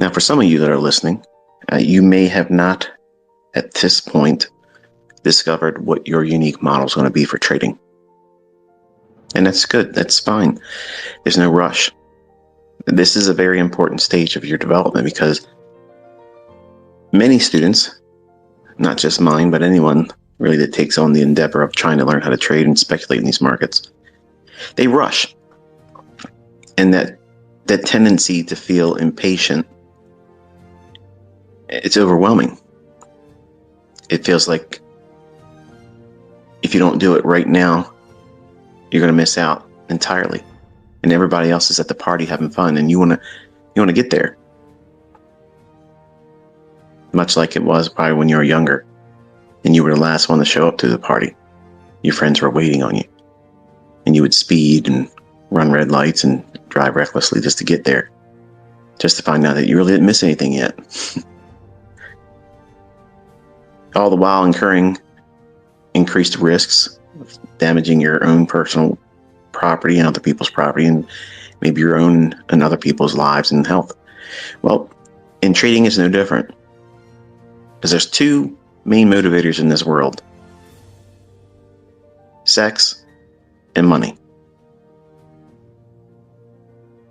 Now, for some of you that are listening, you may have not at this point discovered what your unique model is going to be for trading. And that's good. That's fine. There's no rush. This is a very important stage of your development because many students, not just mine, but anyone really that takes on the endeavor of trying to learn how to trade and speculate in these markets, they rush. And that tendency to feel impatient, it's overwhelming. It feels like if you don't do it right now, you're going to miss out entirely. And everybody else is at the party having fun, and you want to get there. Much like it was probably when you were younger and you were the last one to show up to the party. Your friends were waiting on you, and you would speed and run red lights and drive recklessly just to get there, just to find out that you really didn't miss anything yet. All the while incurring increased risks of damaging your own personal property and other people's property, and maybe your own and other people's lives and health. Well, in trading is no different, because there's two main motivators in this world: sex and money.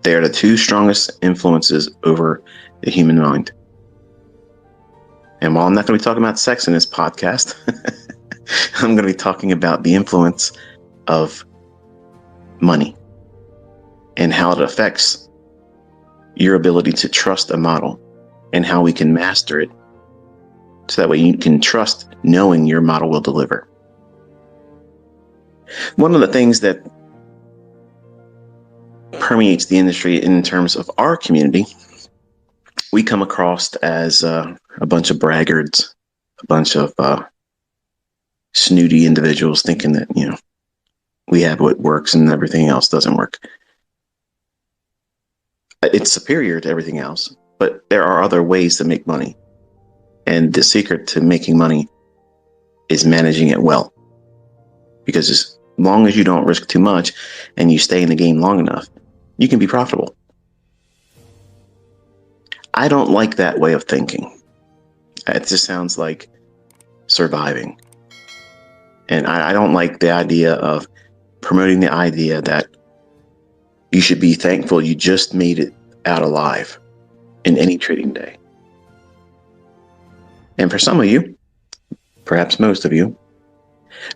They are the two strongest influences over the human mind. And while I'm not going to be talking about sex in this podcast, I'm going to be talking about the influence of money and how it affects your ability to trust a model and how we can master it so that way you can trust knowing your model will deliver. One of the things that permeates the industry in terms of our community, we come across as a bunch of braggarts, a bunch of snooty individuals thinking that, we have what works and everything else doesn't work. It's superior to everything else, but there are other ways to make money. And the secret to making money is managing it well. Because as long as you don't risk too much and you stay in the game long enough, you can be profitable. I don't like that way of thinking. It just sounds like surviving. And I don't like the idea of promoting the idea that you should be thankful you just made it out alive in any trading day. And for some of you, perhaps most of you,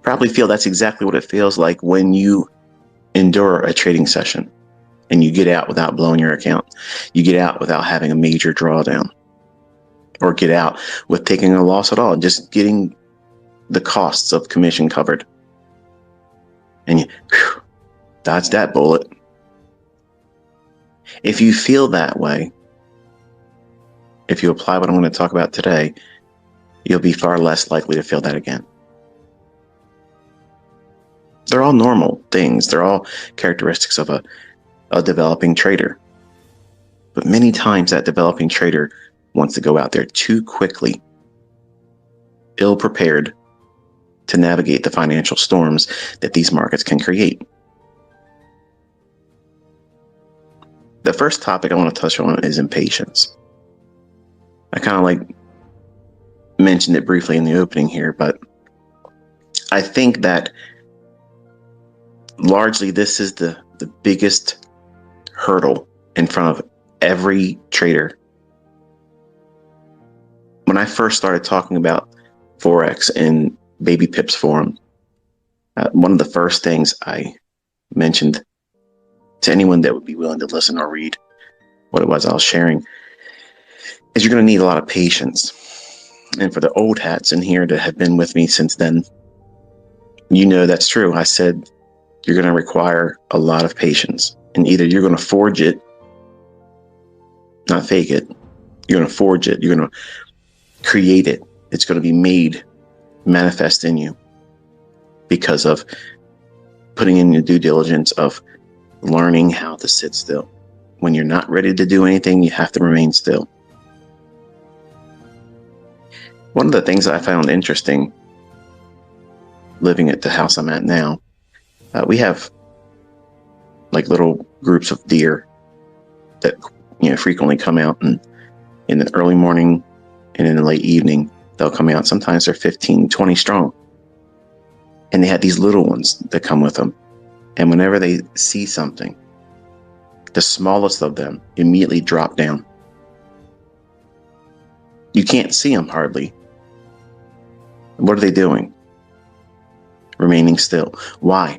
probably feel that's exactly what it feels like when you endure a trading session and you get out without blowing your account. You get out without having a major drawdown, or get out with taking a loss at all, just getting the costs of commission covered. And you dodge that bullet. If you feel that way, if you apply what I'm going to talk about today, you'll be far less likely to feel that again. They're all normal things. They're all characteristics of a developing trader. But many times that developing trader wants to go out there too quickly, ill-prepared to navigate the financial storms that these markets can create. The first topic I want to touch on is impatience. I kind of mentioned it briefly in the opening here, but I think that largely this is the biggest hurdle in front of every trader. When I first started talking about FOREX in Baby Pips forum, one of the first things I mentioned to anyone that would be willing to listen or read what it was I was sharing is you're going to need a lot of patience. And for the old hats in here that have been with me since then, that's true. I said you're going to require a lot of patience, and either you're going to forge it, not fake it. You're going to forge it. You're going to create it. It's going to be made manifest in you because of putting in your due diligence of learning how to sit still. When you're not ready to do anything, you have to remain still. One of the things I found interesting living at the house I'm at now, we have little groups of deer that frequently come out and in the early morning and in the late evening, they'll come out. Sometimes they're 15, 20 strong. And they have these little ones that come with them. And whenever they see something, the smallest of them immediately drop down. You can't see them hardly. What are they doing? Remaining still. Why?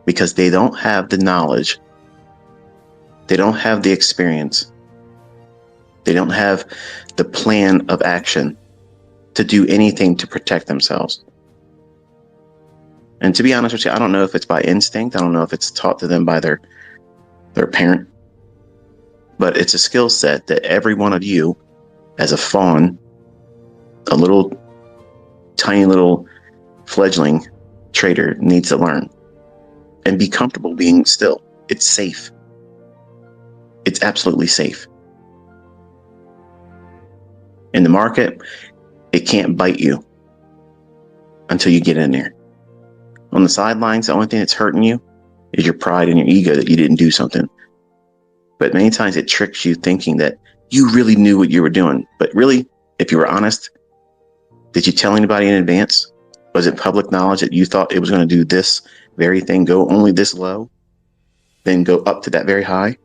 Because they don't have the knowledge. They don't have the experience. They don't have the plan of action to do anything to protect themselves. And to be honest with you, I don't know if it's by instinct. I don't know if it's taught to them by their parent. But it's a skill set that every one of you, as a fawn, a little tiny little fledgling trader, needs to learn and be comfortable being still. It's safe. It's absolutely safe. In the market, it can't bite you until you get in there. On the sidelines, the only thing that's hurting you is your pride and your ego that you didn't do something. But many times it tricks you thinking that you really knew what you were doing. But really, if you were honest, did you tell anybody in advance? Was it public knowledge that you thought it was going to do this very thing, go only this low, then go up to that very high?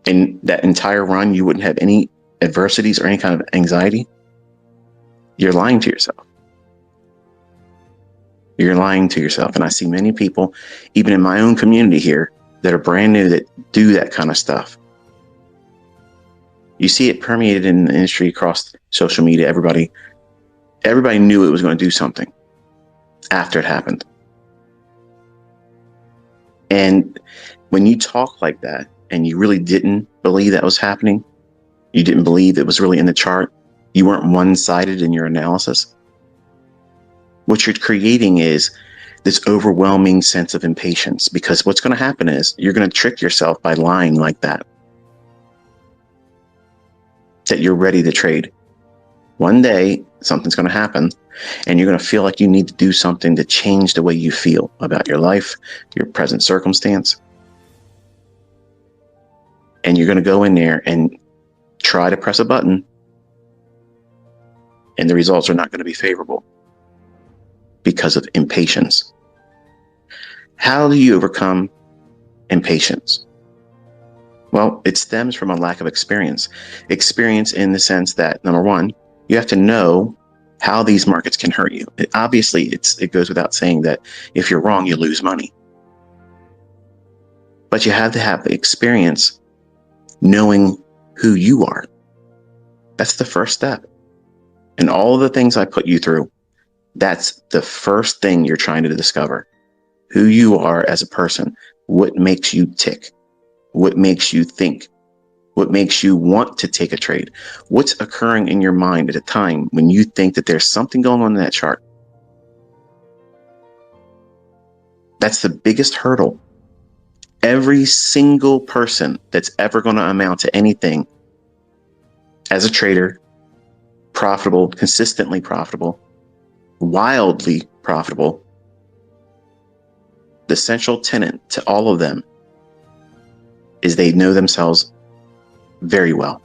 And that entire run, you wouldn't have any adversities or any kind of anxiety? You're lying to yourself. You're lying to yourself. And I see many people, even in my own community here, that are brand new that do that kind of stuff. You see it permeated in the industry across social media. Everybody knew it was going to do something after it happened. And when you talk like that and you really didn't believe that was happening, you didn't believe it was really in the chart, you weren't one-sided in your analysis, what you're creating is this overwhelming sense of impatience, because what's going to happen is you're going to trick yourself by lying like that you're ready to trade. One day, something's going to happen, and you're going to feel like you need to do something to change the way you feel about your life, your present circumstance. And you're going to go in there and try to press a button, and the results are not going to be favorable because of impatience. How do you overcome impatience? Well, it stems from a lack of experience. Experience in the sense that, number one, you have to know how these markets can hurt you. Obviously, it goes without saying that if you're wrong, you lose money. But you have to have the experience knowing who you are. That's the first step. And all of the things I put you through, that's the first thing you're trying to discover. Who you are as a person. What makes you tick? What makes you think? What makes you want to take a trade? What's occurring in your mind at a time when you think that there's something going on in that chart? That's the biggest hurdle. Every single person that's ever going to amount to anything as a trader, profitable, consistently profitable, wildly profitable, the central tenet to all of them is they know themselves very well,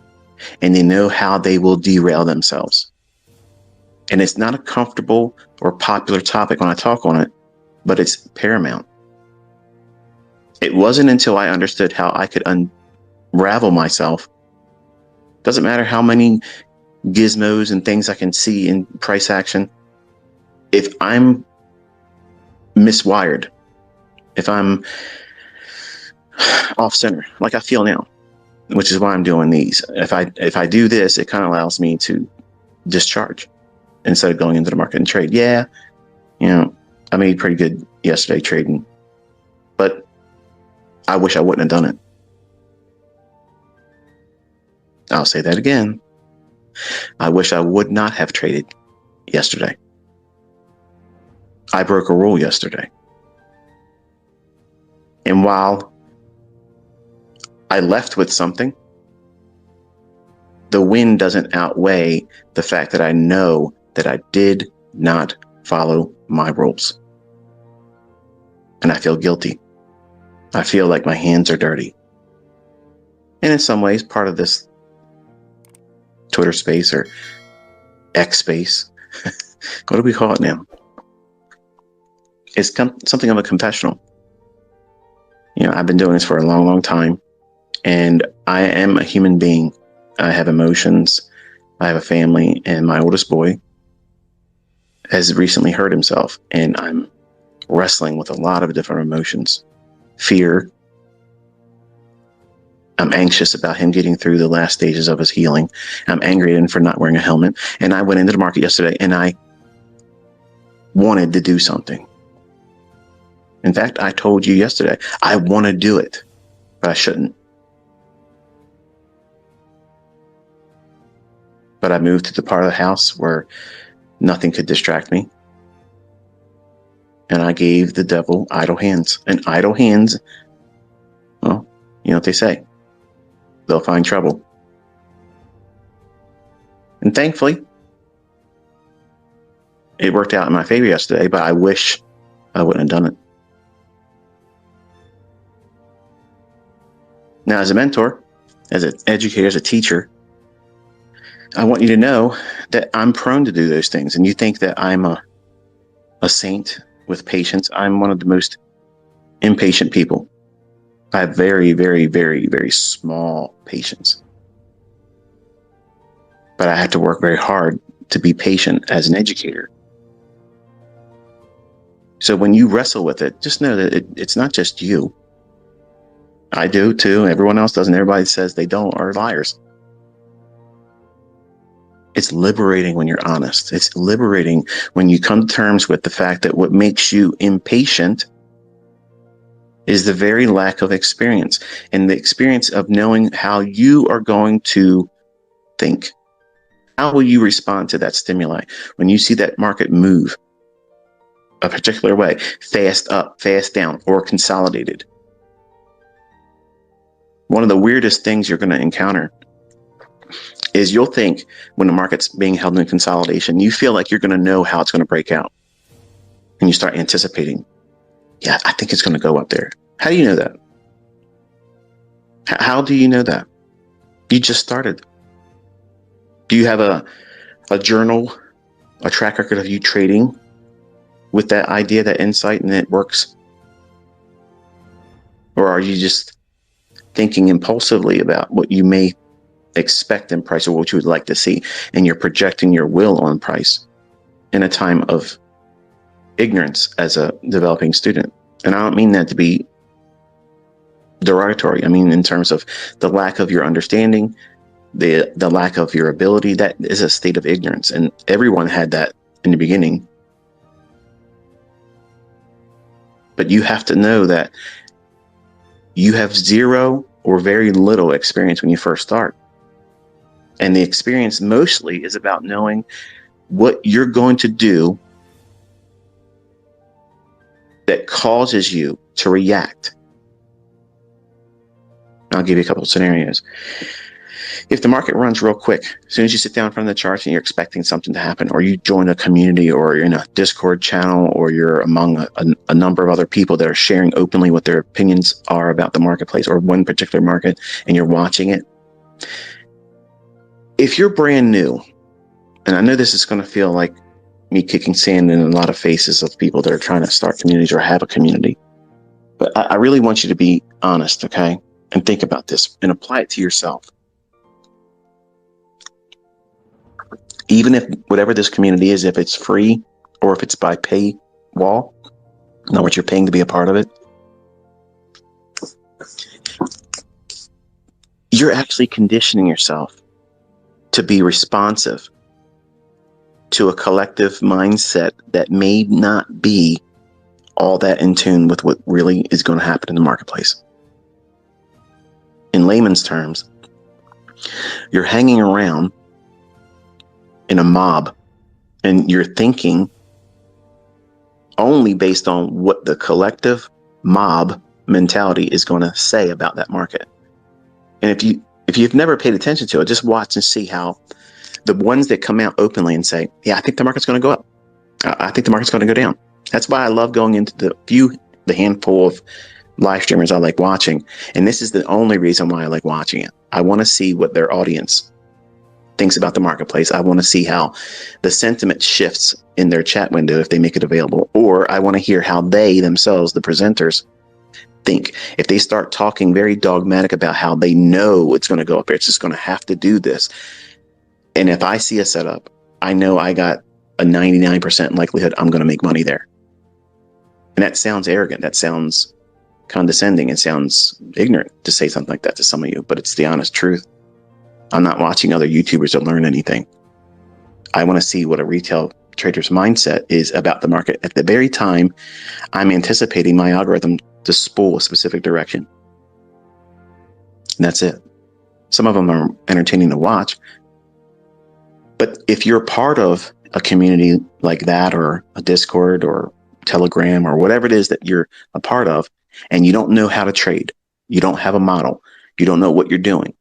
and they know how they will derail themselves. And it's not a comfortable or popular topic when I talk on it, but it's paramount. It wasn't until I understood how I could unravel myself. Doesn't matter how many gizmos and things I can see in price action. If I'm miswired, if I'm off center, like I feel now, which is why I'm doing these. If I do this, it kind of allows me to discharge instead of going into the market and trade. Yeah, I made pretty good yesterday trading, but I wish I wouldn't have done it. I'll say that again. I wish I would not have traded yesterday. I broke a rule yesterday. And while I left with something, the win doesn't outweigh the fact that I know that I did not follow my rules. And I feel guilty. I feel like my hands are dirty. And in some ways, part of this Twitter space or X space. What do we call it now? It's something of a confessional. I've been doing this for a long, long time, and I am a human being. I have emotions. I have a family, and my oldest boy has recently hurt himself, and I'm wrestling with a lot of different emotions. Fear. I'm anxious about him getting through the last stages of his healing. I'm angry at him for not wearing a helmet. And I went into the market yesterday and I wanted to do something. In fact, I told you yesterday, I want to do it, but I shouldn't. But I moved to the part of the house where nothing could distract me. And I gave the devil idle hands. And idle hands, well, you know what they say. They'll find trouble. And thankfully, it worked out in my favor yesterday, but I wish I wouldn't have done it. Now, as a mentor, as an educator, as a teacher, I want you to know that I'm prone to do those things. And you think that I'm a saint with patience. I'm one of the most impatient people. I have very, very, very, very small patience. But I have to work very hard to be patient as an educator. So when you wrestle with it, just know that it's not just you. I do too. Everyone else doesn't. Everybody says they don't are liars. It's liberating when you're honest. It's liberating when you come to terms with the fact that what makes you impatient is the very lack of experience, and the experience of knowing how you are going to think. How will you respond to that stimuli when you see that market move a particular way, fast up, fast down, or consolidated? One of the weirdest things you're going to encounter is you'll think when the market's being held in consolidation, you feel like you're going to know how it's going to break out. And you start anticipating, yeah, I think it's going to go up there. How do you know that? How do you know that? You just started. Do you have a journal, a track record of you trading with that idea, that insight, and it works? Or are you just thinking impulsively about what you may expect in price or what you would like to see, and you're projecting your will on price in a time of ignorance as a developing student? And I don't mean that to be derogatory. I mean in terms of the lack of your understanding, the lack of your ability. That is a state of ignorance, and everyone had that in the beginning. But you have to know that you have zero or very little experience when you first start. And the experience mostly is about knowing what you're going to do that causes you to react. I'll give you a couple of scenarios. If the market runs real quick, as soon as you sit down in front of the charts and you're expecting something to happen, or you join a community, or you're in a Discord channel, or you're among a number of other people that are sharing openly what their opinions are about the marketplace or one particular market, and you're watching it. If you're brand new, and I know this is going to feel like me kicking sand in a lot of faces of people that are trying to start communities or have a community, but I really want you to be honest, okay? And think about this and apply it to yourself. Even if whatever this community is, if it's free or if it's by pay wall, know what you're paying to be a part of it, you're actually conditioning yourself to be responsive to a collective mindset that may not be all that in tune with what really is going to happen in the marketplace. In layman's terms, you're hanging around in a mob and you're thinking only based on what the collective mob mentality is going to say about that market. And if you've never paid attention to it, just watch and see how the ones that come out openly and say, yeah, I think the market's going to go up. I think the market's going to go down. That's why I love going into the handful of live streamers I like watching. And this is the only reason why I like watching it. I want to see what their audience thinks about the marketplace. I want to see how the sentiment shifts in their chat window if they make it available. Or I want to hear how they themselves, the presenters, think. If they start talking very dogmatic about how they know it's going to go up there, it's just going to have to do this. And if I see a setup, I know I got a 99% likelihood I'm going to make money there. And that sounds arrogant. That sounds condescending. It sounds ignorant to say something like that to some of you, but it's the honest truth. I'm not watching other YouTubers to learn anything. I want to see what a retail trader's mindset is about the market at the very time I'm anticipating my algorithm to spool a specific direction. And that's it. Some of them are entertaining to watch. But if you're part of a community like that, or a Discord or Telegram or whatever it is that you're a part of, and you don't know how to trade, you don't have a model, you don't know what you're doing,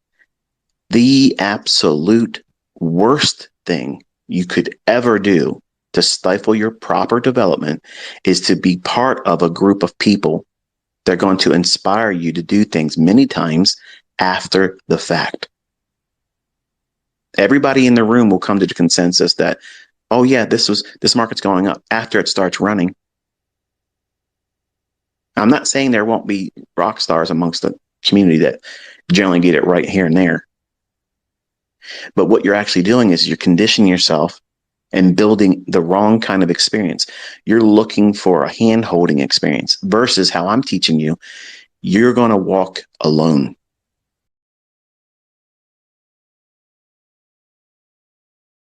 the absolute worst thing you could ever do to stifle your proper development is to be part of a group of people that are going to inspire you to do things many times after the fact. Everybody in the room will come to the consensus that, oh yeah, this market's going up after it starts running. I'm not saying there won't be rock stars amongst the community that generally get it right here and there. But what you're actually doing is you're conditioning yourself and building the wrong kind of experience. You're looking for a hand-holding experience versus how I'm teaching you. You're going to walk alone.